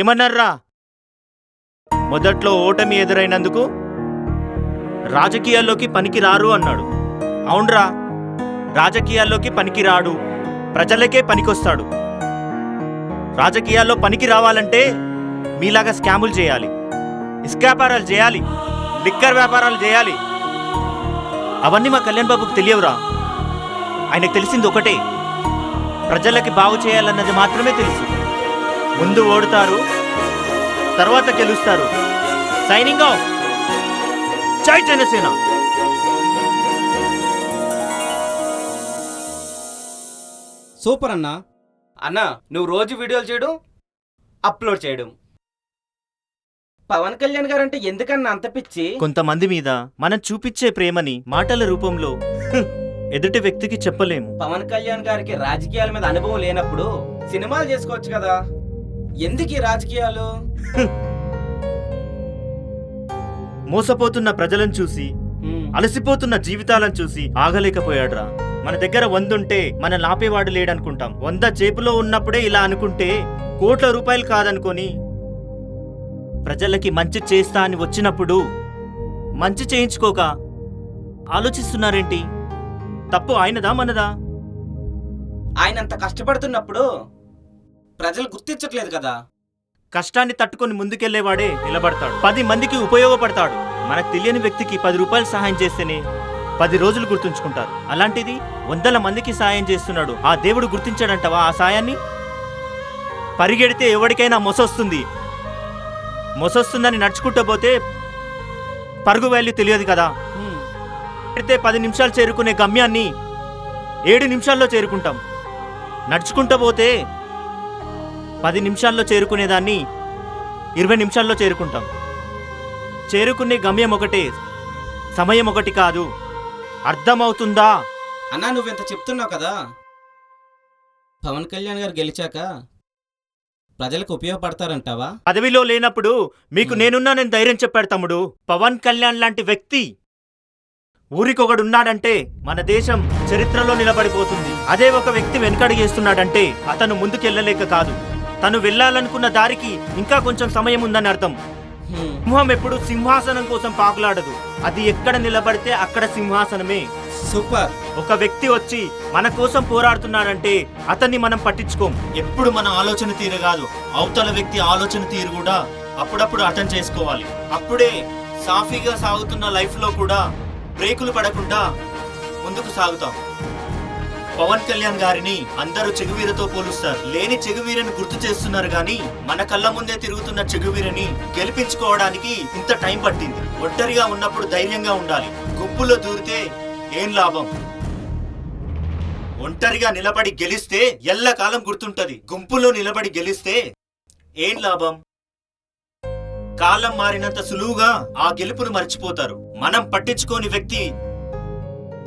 ఏమన్నారా? మొదట్లో ఓటమి ఎదురైనందుకు రాజకీయాల్లోకి పనికి రారు అన్నాడు. అవునరా, రాజకీయాల్లోకి పనికి రాడు, ప్రజలకే పనికొస్తాడు. రాజకీయాల్లో పనికి రావాలంటే మీలాగా స్కాములు చేయాలి, ఇసుక వ్యాపారాలు చేయాలి, లిక్కర్ వ్యాపారాలు చేయాలి. అవన్నీ మా కళ్యాణ్ బాబుకు తెలియవురా. ఆయనకు తెలిసింది ఒకటే, ప్రజలకి బాగు చేయాలన్నది మాత్రమే తెలుసు. ముందు ఓడుతారు, తర్వాత గెలుస్తారు. Signing off. జై జనసేన. సూపర్ అన్నా. అన్నా, నువ్వు రోజు వీడియోలు చేయడం, అప్లోడ్ చేయడం. పవన్ కళ్యాణ్ గారు అంటే ఎందుకన్నా అంత పిచ్చి? కొంతమంది మీద మనం చూపించే ప్రేమని మాటల రూపంలో ఎదుటి వ్యక్తికి చెప్పలేము. పవన్ కళ్యాణ్ గారికి రాజకీయాల మీద అనుభవం లేనప్పుడు సినిమాలు చేసుకోవచ్చు కదా, ఎందుకు ఈ రాజకీయాలు? మోసపోతున్న ప్రజలను చూసి, అలసిపోతున్న జీవితాలను చూసి ఆగలేకపోయాడ్రా. మన దగ్గర 100 ఉంటే మన లాపేవాడు లేడనుకుంటాం. 100 చేపులో ఉన్నప్పుడే ఇలా అనుకుంటే కోట్ల రూపాయలు కాదనుకొని ప్రజలకి మంచి చేస్తా అని వచ్చినప్పుడు మంచి చేయించుకోక ఆలోచిస్తున్నారేంటి? తప్పు ఆయనదా మనదా? ఆయన అంత కష్టపడుతున్నప్పుడు ప్రజలు గుర్తించట్లేదు కదా. కష్టాన్ని తట్టుకొని ముందుకెళ్లేవాడే నిలబడతాడు, 10 మందికి ఉపయోగపడతాడు. మనకు తెలియని వ్యక్తికి 10 రూపాయలు సహాయం చేస్తేనే 10 రోజులు గుర్తుంచుకుంటారు. అలాంటిది 100 మందికి సాయం చేస్తున్నాడు. ఆ దేవుడు గుర్తించాడంటవా ఆ సాయాన్ని? పరిగెడితే ఎవరికైనా మొసొస్తుందని నడుచుకుంటూ పోతే పరుగు వాల్యూ తెలియదు కదా. అయితే 10 నిమిషాలు చేరుకునే గమ్యాన్ని 7 నిమిషాల్లో చేరుకుంటాం. నడుచుకుంటూ పోతే 10 నిమిషాల్లో చేరుకునేదాన్ని 20 నిమిషాల్లో చేరుకుంటాం. చేరుకునే గమ్యం ఒకటే, సమయం ఒకటి కాదు. అర్థమవుతుందా? అన్నా, నువ్వెంత చెప్తున్నావు కదా, పవన్ కళ్యాణ్ గారు గెలిచాక ప్రజలకు ఉపయోగపడతారంటావా? పదవిలో లేనప్పుడు మీకు నేనున్నానని ధైర్యం చెప్పాడు తమ్ముడు. పవన్ కళ్యాణ్ లాంటి వ్యక్తి ఊరికొకడున్నాడంటే మన దేశం చరిత్రలో నిలబడిపోతుంది. అదే ఒక వ్యక్తి వెనకడుగేస్తున్నాడంటే అతను ముందుకెళ్ళలేక కాదు, తను వెళ్ళాలనుకున్న దారికి ఇంకా కొంచెం సమయం ఉందని అర్థం. సింహం ఎప్పుడు సింహాసనం కోసం పాకులాడదు, అది ఎక్కడ నిలబడితే అక్కడ సింహాసనమే. సూపర్. ఒక వ్యక్తి వచ్చి మన కోసం పోరాడుతున్నాడంటే అతన్ని మనం పట్టించుకోం. ఎప్పుడు మన ఆలోచన తీరు కాదు, అవతల వ్యక్తి ఆలోచన తీరు కూడా అప్పుడప్పుడు అర్థం చేసుకోవాలి. అప్పుడే సాఫీగా సాగుతున్న లైఫ్ లో కూడా బ్రేకులు పడకుండా ముందుకు సాగుతాం. పవన్ కళ్యాణ్ గారిని అందరూ చెగువీరతో పోలుస్తారు. లేని చెగువీరని గుర్తు చేస్తున్నారు గాని మన కళ్ళ ముందే తిరుగుతున్న చెగువీరని గెలిపించుకోవడానికి ఇంత టైం పట్టింది. ఒంటరిగా ఉన్నప్పుడు ధైర్యంగా ఉండాలి. గుంపులో దూరితే ఏం లాభం? ఒంటరిగా నిలబడి గెలిస్తే ఎల్లకాలం గుర్తుంటది. గుంపులో నిలబడి గెలిస్తే ఏం లాభం? కాలం మారినంత సులువుగా ఆ గెలుపును మర్చిపోతారు. మనం పట్టించుకోని వ్యక్తి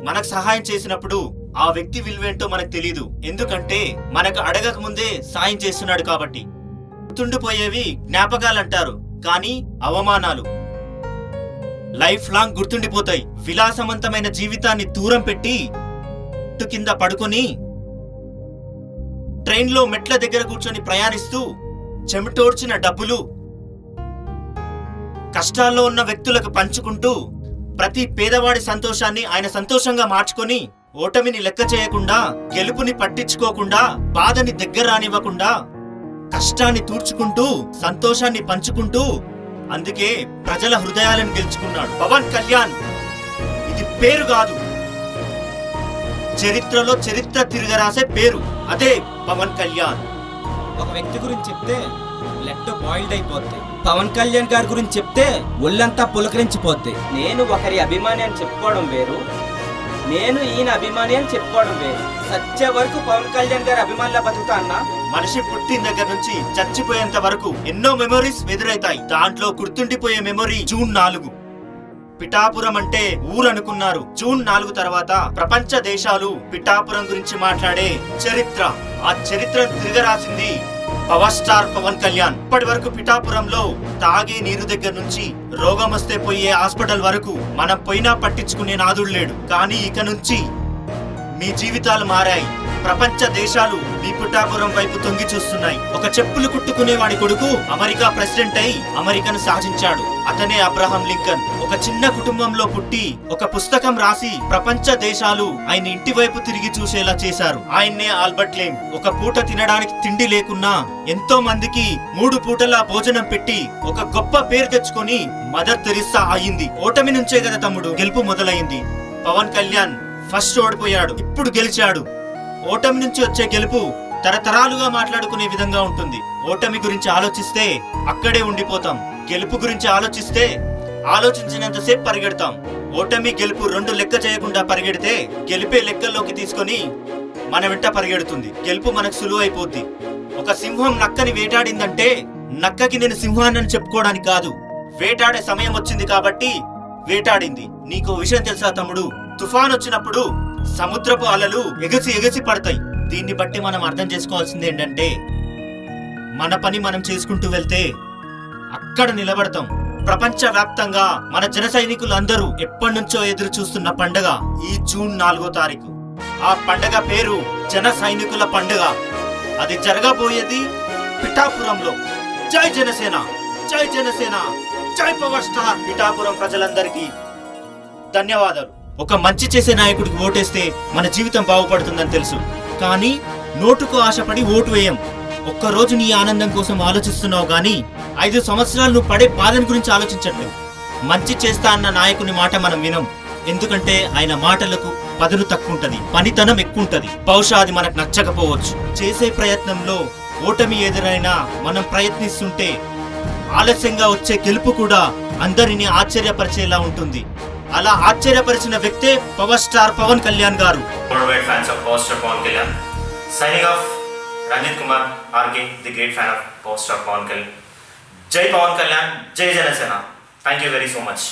మనకు సహాయం చేసినప్పుడు ఆ వ్యక్తి విలువేంటో మనకు తెలీదు. ఎందుకంటే మనకు అడగక ముందే సాయం చేస్తున్నాడు కాబట్టి. గుర్తుండిపోయేవి జ్ఞాపకాలంటారు, కానీ అవమానాలు లైఫ్ లాంగ్ గుర్తుండిపోతాయి. విలాసవంతమైన జీవితాన్ని దూరం పెట్టి కింద పడుకొని ట్రైన్లో మెట్ల దగ్గర కూర్చొని ప్రయాణిస్తూ చెమటోడ్చిన డబ్బులు కష్టాల్లో ఉన్న వ్యక్తులకు పంచుకుంటూ ప్రతి పేదవాడి సంతోషాన్ని ఆయన సంతోషంగా మార్చుకొని ఓటమిని లెక్క చేయకుండా, గెలుపుని పట్టించుకోకుండా, బాధని దగ్గర రానివ్వకుండా కష్టాన్ని తూర్చుకుంటూ సంతోషాన్ని పంచుకుంటూ అందుకే ప్రజల హృదయాలను గెలుచుకున్నాడు పవన్ కళ్యాణ్. ఇది పేరు కాదు, చరిత్రలో చరిత్ర తిరగరాసే పేరు. అదే పవన్ కళ్యాణ్. ఒక వ్యక్తి గురించి చెప్తే బ్లడ్ బాయిల్డ్ అయిపోద్ది. పవన్ కళ్యాణ్ గారి గురించి చెప్తే ఒళ్ళంతా పులకరించిపోద్ది. నేను ఒకరి అభిమాని అని చెప్పుకోవడం వేరు, నేను ఈయన అభిమాని అని చెప్పుకోవడం వేరు. సత్య వరకు పవన్ కళ్యాణ్ గారి అభిమానిలా బతుకుతా అన్నా. మనిషి పుట్టిన దగ్గర నుంచి చచ్చిపోయేంత వరకు ఎన్నో మెమరీస్ ఎదురైతాయి. దాంట్లో గుర్తుండిపోయే మెమరీ జూన్ 4. పిఠాపురం అంటే ఊరు అనుకున్నారు. జూన్ 4 తర్వాత ప్రపంచ దేశాలు పిఠాపురం గురించి మాట్లాడే చరిత్ర, ఆ చరిత్రను తిరగరాసింది పవర్ స్టార్ పవన్ కళ్యాణ్. ఇప్పటి వరకు పిఠాపురంలో తాగే నీరు దగ్గర నుంచి రోగం వస్తే పోయే హాస్పిటల్ వరకు మనం పోయినా పట్టించుకునే నాదుడు లేడు. కానీ ఇక నుంచి మీ జీవితాలు మారాయి. ప్రపంచ దేశాలు మీ పిఠాపురం వైపు తొంగి చూస్తున్నాయి. ఒక చెప్పులు కుట్టుకునే వాడి కొడుకు అమెరికా ప్రెసిడెంట్ అయి అమెరికను సాధించాడు. అతనే అబ్రహాం లింకన్. ఒక చిన్న కుటుంబంలో పుట్టి ఒక పుస్తకం రాసి ప్రపంచ దేశాలు ఆయన ఇంటి వైపు తిరిగి చూసేలా చేశారు. ఆయన్నే ఆల్బర్ట్ లేమ్. ఒక పూట తినడానికి తిండి లేకున్నా ఎంతో మందికి 3 పూటలా భోజనం పెట్టి ఒక గొప్ప పేరు తెచ్చుకొని మదర్ తెరిస్సా అయింది. ఓటమి నుంచే కదా తమ్ముడు గెలుపు మొదలైంది. పవన్ కళ్యాణ్ ఫస్ట్ ఓడిపోయాడు, ఇప్పుడు గెలిచాడు. ఓటమి నుంచి వచ్చే గెలుపు తరతరాలుగా మాట్లాడుకునే విధంగా ఉంటుంది. ఓటమి గురించి ఆలోచిస్తే అక్కడే ఉండిపోతాం. గెలుపు గురించి ఆలోచిస్తే ఆలోచించినంతసేపు పరిగెడతాం. ఓటమి గెలుపు 2 లెక్క చేయకుండా పరిగెడితే గెలిపే లెక్కల్లోకి తీసుకొని మన వెంట పరిగెడుతుంది. గెలుపు మనకు సులువు అయిపోద్ది. ఒక సింహం నక్కని వేటాడిందంటే నక్కకి నేను సింహాన్ని చెప్పుకోవడానికి కాదు, వేటాడే సమయం వచ్చింది కాబట్టి వేటాడింది. నీకు విషయం తెలుసా తమ్ముడు? తుఫాన్ వచ్చినప్పుడు సముద్రపు అలలు ఎగసి ఎగసి పడతాయి. దీన్ని బట్టి మనం అర్థం చేసుకోవాల్సింది ఏంటంటే మన పని మనం చేసుకుంటూ వెళ్తే అక్కడ నిలబడతాం. ప్రపంచ వ్యాప్తంగా మన జన సైనికులందరూ ఎప్పటి నుంచో ఎదురు చూస్తున్న పండగ ఈ జూన్ 4వ తారీఖు. ఆ పండగ పేరు జన సైనికుల పండుగ. అది జరగబోయేది పిఠాపురంలో. జై జనసేన, జై జనసేన, జై పవర్ స్టార్. పిఠాపురం ప్రజలందరికీ ధన్యవాదాలు. ఒక మంచి చేసే నాయకుడికి ఓటేస్తే మన జీవితం బాగుపడుతుందని తెలుసు, కానీ నోటుకు ఆశపడి ఓటు వేయం. ఒక్కరోజు నీ ఆనందం కోసం ఆలోచిస్తున్నావు గానీ 5 సంవత్సరాలు నువ్వు పడే బాధను గురించి ఆలోచించట్లేవు. మంచి చేస్తా అన్న నాయకుని మాట మనం వినం. ఎందుకంటే ఆయన మాటలకు పదును తక్కువ ఉంటది, పనితనం ఎక్కువ ఉంటది. బహుశా అది మనకు నచ్చకపోవచ్చు. చేసే ప్రయత్నంలో ఓటమి ఎదురైనా మనం ప్రయత్నిస్తుంటే ఆలస్యంగా వచ్చే గెలుపు కూడా అందరినీ ఆశ్చర్యపరిచేలా ఉంటుంది. అలా ఆశ్చర్యపరిచిన వ్యక్తే పవర్ స్టార్ పవన్ కళ్యాణ్ గారు. Fans of Power Star Pawan Kalyan. Signing off, Ranjit Kumar RK, the great fan of Power Star Pawan Kalyan. Jai Pawan Kalyan, Jai Janasena. Thank you very so much.